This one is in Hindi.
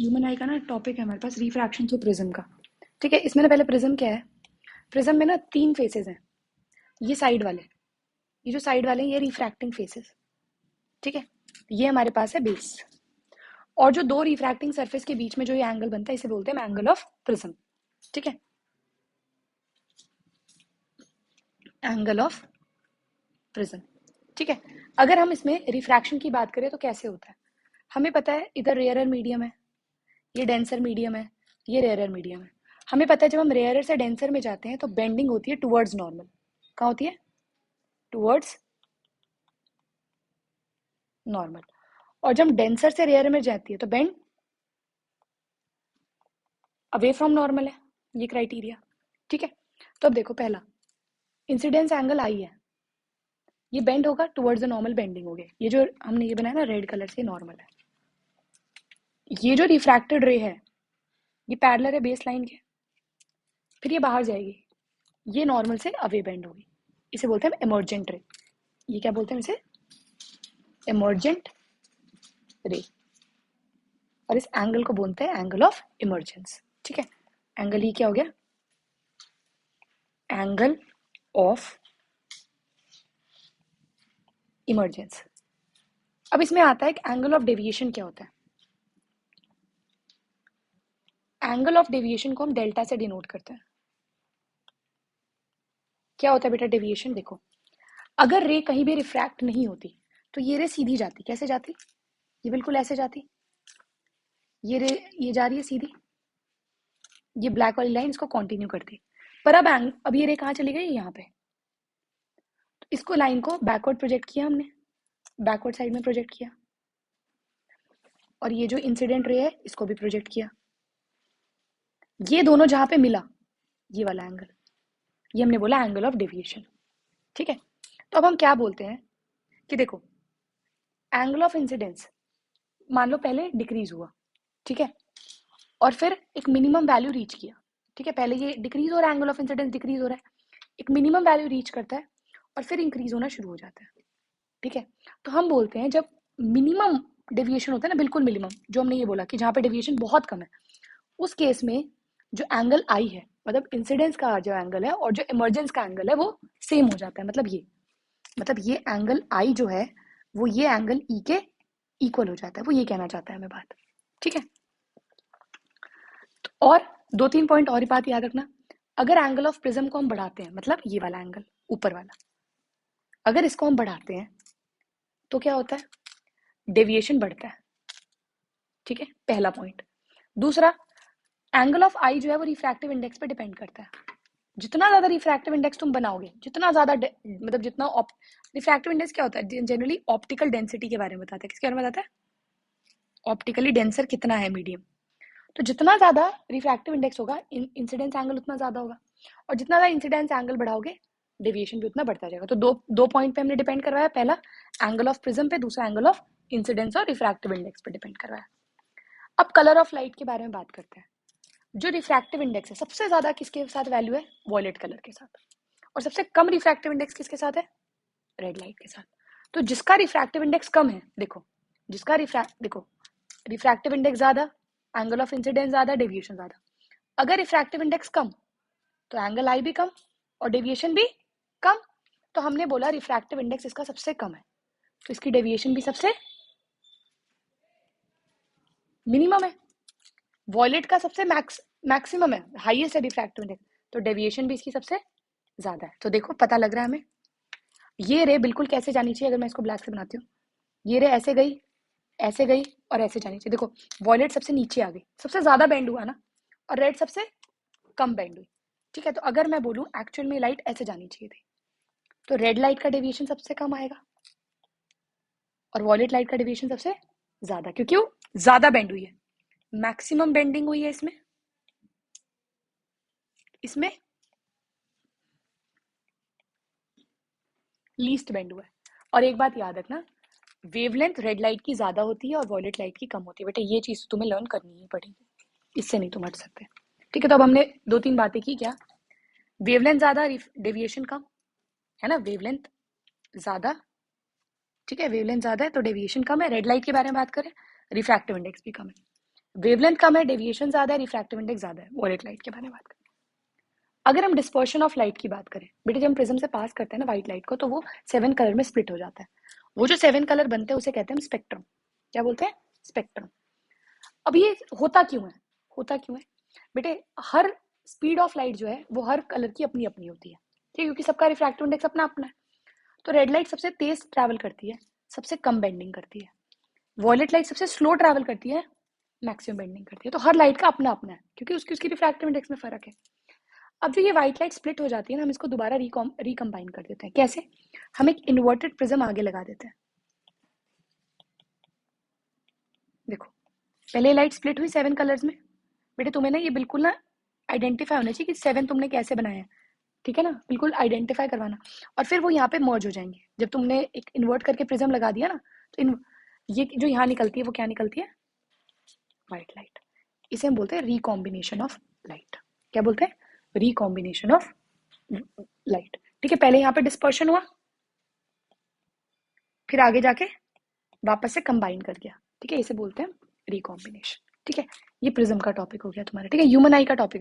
ह्यूमन आई का ना टॉपिक है हमारे पास रिफ्रैक्शन थ्रू प्रिज्म का। ठीक है, इसमें ना पहले प्रिज्म क्या है। प्रिज्म में ना 3 फेसेस हैं। ये साइड वाले, ये जो साइड वाले हैं ये रिफ्रैक्टिंग फेसेस। ठीक है, ये हमारे पास है बेस। और जो दो रिफ्रैक्टिंग सरफेस के बीच में जो ये एंगल बनता है इसे बोलते हैं एंगल ऑफ प्रिज्म। ठीक है, एंगल ऑफ प्रिज्म। ठीक है, अगर हम इसमें रिफ्रैक्शन की बात करें तो कैसे होता है। हमें पता है इधर रेयरर मीडियम है, ये डेंसर मीडियम है, ये रेयरर मीडियम है। हमें पता है जब हम रेयरर से डेंसर में जाते हैं तो बेंडिंग होती है टुवर्ड्स नॉर्मल। कहाँ होती है? Towards normal. और जब डेंसर से रेयर में जाती है तो बेंड अवे फ्रॉम नॉर्मल है, ये क्राइटेरिया। ठीक है, तो अब देखो पहला इंसिडेंस एंगल आई है, ये बेंड होगा टुवर्ड्स द नॉर्मल, बेंडिंग हो गई। ये जो हमने ये बनाया ना रेड कलर से नॉर्मल है। ये जो रिफ्रैक्टेड रे है ये पैरेलल है बेस लाइन के, फिर ये बाहर जाएगी, ये नॉर्मल से अवे बेंड होगी, इसे बोलते हैं इमर्जेंट रे। ये क्या बोलते हैं इसे? इमर्जेंट रे। और इस एंगल को बोलते हैं एंगल ऑफ इमर्जेंस। ठीक है, एंगल ही क्या हो गया? Angle of emergence. अब इसमें आता है कि एंगल ऑफ डेविएशन क्या होता है। एंगल ऑफ डेविएशन को हम डेल्टा से डिनोट करते हैं। क्या होता है बेटा डेविएशन? देखो, अगर रे कहीं भी रिफ्रैक्ट नहीं होती तो ये रे सीधी जाती। कैसे जाती? ये बिल्कुल ऐसे जाती। ये रे ये जा रही है सीधी, ये ब्लैक वाली लाइन इसको कंटिन्यू करती। पर अब ये रे कहाँ चली गई? यहाँ पे। तो इसको लाइन को बैकवर्ड प्रोजेक्ट किया हमने, बैकवर्ड साइड में प्रोजेक्ट किया। और ये जो इंसिडेंट रे है इसको भी प्रोजेक्ट किया। ये दोनों जहां पे मिला, ये वाला एंगल, ये हमने बोला एंगल ऑफ डेविएशन। ठीक है, तो अब हम क्या बोलते हैं कि देखो एंगल ऑफ इंसिडेंस मान लो पहले डिक्रीज हुआ, ठीक है, और फिर एक मिनिमम वैल्यू रीच किया। ठीक है, पहले ये डिक्रीज हो रहा है, एंगल ऑफ इंसिडेंस डिक्रीज हो रहा है, एक मिनिमम वैल्यू रीच करता है और फिर इंक्रीज होना शुरू हो जाता है। ठीक है, तो हम बोलते हैं जब मिनिमम डेविएशन होता है ना, बिल्कुल मिनिमम, जो हमने ये बोला कि जहाँ पे डेविएशन बहुत कम है, उस केस में जो एंगल आई है, मतलब इंसिडेंस का जो एंगल है और जो इमरजेंस का एंगल है वो सेम हो जाता है। मतलब ये एंगल आई जो है वो ये एंगल ई के इक्वल हो जाता है, वो ये कहना चाहता है हमें बात। ठीक है, तो और 2-3 पॉइंट और ही बात याद रखना। अगर एंगल ऑफ प्रिज्म को हम बढ़ाते हैं, मतलब ये वाला एंगल ऊपर वाला, अगर इसको हम बढ़ाते हैं तो क्या होता है? डेविएशन बढ़ता है। ठीक है, पहला पॉइंट। दूसरा, एंगल ऑफ आई जो है वो रिफ्रैक्टिव इंडेक्स पे डिपेंड करता है। जितना ज्यादा रिफ्रैक्टिव इंडेक्स तुम बनाओगे, जितना ज्यादा मतलब जितना रिफ्रैक्टिव इंडेक्स क्या होता है? जनरली ऑप्टिकल डेंसिटी के बारे में बताता है। किसके बारे में बताता है? ऑप्टिकली डेंसर कितना है मीडियम। तो जितना ज्यादा रिफ्रैक्टिव इंडेक्स होगा, इंसिडेंस एंगल उतना ज्यादा होगा, और जितना ज्यादा इंसिडेंस एंगल बढ़ाओगे डेविएशन भी उतना बढ़ता जाएगा। तो दो दो पॉइंट पे हमने डिपेंड करवाया, पहला एंगल ऑफ प्रिज्म पे, दूसरा एंगल ऑफ इंसिडेंस और रिफ्रैक्टिव इंडेक्स पे डिपेंड करवाया। अब कलर ऑफ लाइट के बारे में बात करते हैं। जो रिफ्रैक्टिव इंडेक्स है सबसे ज्यादा किसके साथ वैल्यू है? वॉयलेट कलर के साथ। और सबसे कम रिफ्रैक्टिव इंडेक्स किसके साथ है? रेड लाइट के साथ। तो जिसका रिफ्रैक्टिव इंडेक्स कम है, देखो देखो रिफ्रैक्टिव इंडेक्स ज्यादा, एंगल ऑफ इंसिडेंस ज्यादा, डेविएशन ज्यादा। अगर रिफ्रैक्टिव इंडेक्स कम तो एंगल आई भी कम और डेविएशन भी कम। तो हमने बोला रिफ्रैक्टिव इंडेक्स इसका सबसे कम है, तो इसकी डेविएशन भी सबसे मिनिमम है। वॉयलेट का सबसे मैक्सिमम है, हाईएस्ट है रिफ्रैक्टिव इंडेक्स, तो डेविएशन भी इसकी सबसे ज्यादा है। तो देखो पता लग रहा है हमें, ये रे बिल्कुल कैसे जानी चाहिए। अगर मैं इसको ब्लैक से बनाती हूँ, ये रे ऐसे गई, ऐसे गई और ऐसे जानी चाहिए। देखो वॉयलेट सबसे नीचे आ गई, सबसे ज्यादा बेंड हुआ ना, और रेड सबसे कम बेंड हुई। ठीक है, तो अगर मैं बोलूँ एक्चुअल में लाइट ऐसे जानी चाहिए थी, तो रेड लाइट का डेविएशन सबसे कम आएगा और वॉयलेट लाइट का डेविएशन सबसे ज्यादा, क्योंकि वो ज्यादा बेंड हुई है, मैक्सिमम बेंडिंग हुई है इसमें, इसमें लीस्ट बेंड हुआ है। और एक बात याद रखना, वेवलेंथ रेड लाइट की ज्यादा होती है और वॉयलेट लाइट की कम होती है। बेटा ये चीज तुम्हें लर्न करनी ही पड़ेगी, इससे नहीं तुम हट सकते। ठीक है, तो अब हमने 2-3 बातें की। क्या? वेवलेंथ ज्यादा, डेविएशन कम, है ना? वेवलेंथ ज्यादा, ठीक है, वेवलेंथ ज्यादा है तो डेविएशन कम है। रेड लाइट के बारे में बात करें, रिफ्रैक्टिव इंडेक्स भी कम है। वेवलेंथ कम है, डेविएशन ज्यादा है, रिफ्रैक्टिव इंडेक्स ज्यादा है। वॉयलेट लाइट के बारे में बात करें। अगर हम डिस्पर्शन ऑफ लाइट की बात करें, बेटे जब हम प्रिज्म से पास करते हैं ना व्हाइट लाइट को, तो वो 7 कलर में स्प्लिट हो जाता है। वो जो 7 कलर बनते हैं उसे कहते हैं हम स्पेक्ट्रम। क्या बोलते हैं? स्पेक्ट्रम। अब ये होता क्यों है? होता क्यों है बेटे? हर स्पीड ऑफ लाइट जो है वो हर कलर की अपनी अपनी होती है, ठीक है, क्योंकि सबका रिफ्रैक्टिव इंडेक्स अपना अपना है। तो रेड लाइट सबसे तेज ट्रैवल करती है, सबसे कम बेंडिंग करती है। वॉयलेट लाइट सबसे स्लो ट्रैवल करती है, मैक्सिमम बेंडिंग करती है। तो हर लाइट का अपना अपना है, क्योंकि उसकी उसकी रिफ्रैक्टिव इंडेक्स में फर्क है। अब जो ये व्हाइट लाइट स्प्लिट हो जाती है ना, हम इसको दोबारा रिकम्बाइन कर देते हैं। कैसे? हम एक इन्वर्टेड प्रिज्म आगे लगा देते हैं। देखो, पहले लाइट स्प्लिट हुई 7 कलर्स में। बेटे तुम्हें ना ये बिल्कुल ना आइडेंटिफाई होना चाहिए कि 7 तुमने कैसे बनाया है, ठीक है ना, बिल्कुल आइडेंटिफाई करवाना। और फिर वो यहाँ पे मर्ज हो जाएंगे। जब तुमने एक इन्वर्ट करके प्रिज्म लगा दिया ना, तो ये जो यहाँ निकलती है वो क्या निकलती है? White light. इसे हम बोलते हैं रिकॉम्बिनेशन ऑफ लाइट। क्या बोलते हैं? Recombination of light. ठीक है, पहले यहाँ पे डिस्पर्शन हुआ, फिर आगे जाके वापस से कंबाइन कर गया। ठीक है, इसे बोलते हैं रिकॉम्बिनेशन। ठीक है, ये प्रिज्म का टॉपिक हो गया तुम्हारा। ठीक है, ह्यूमन आई का टॉपिक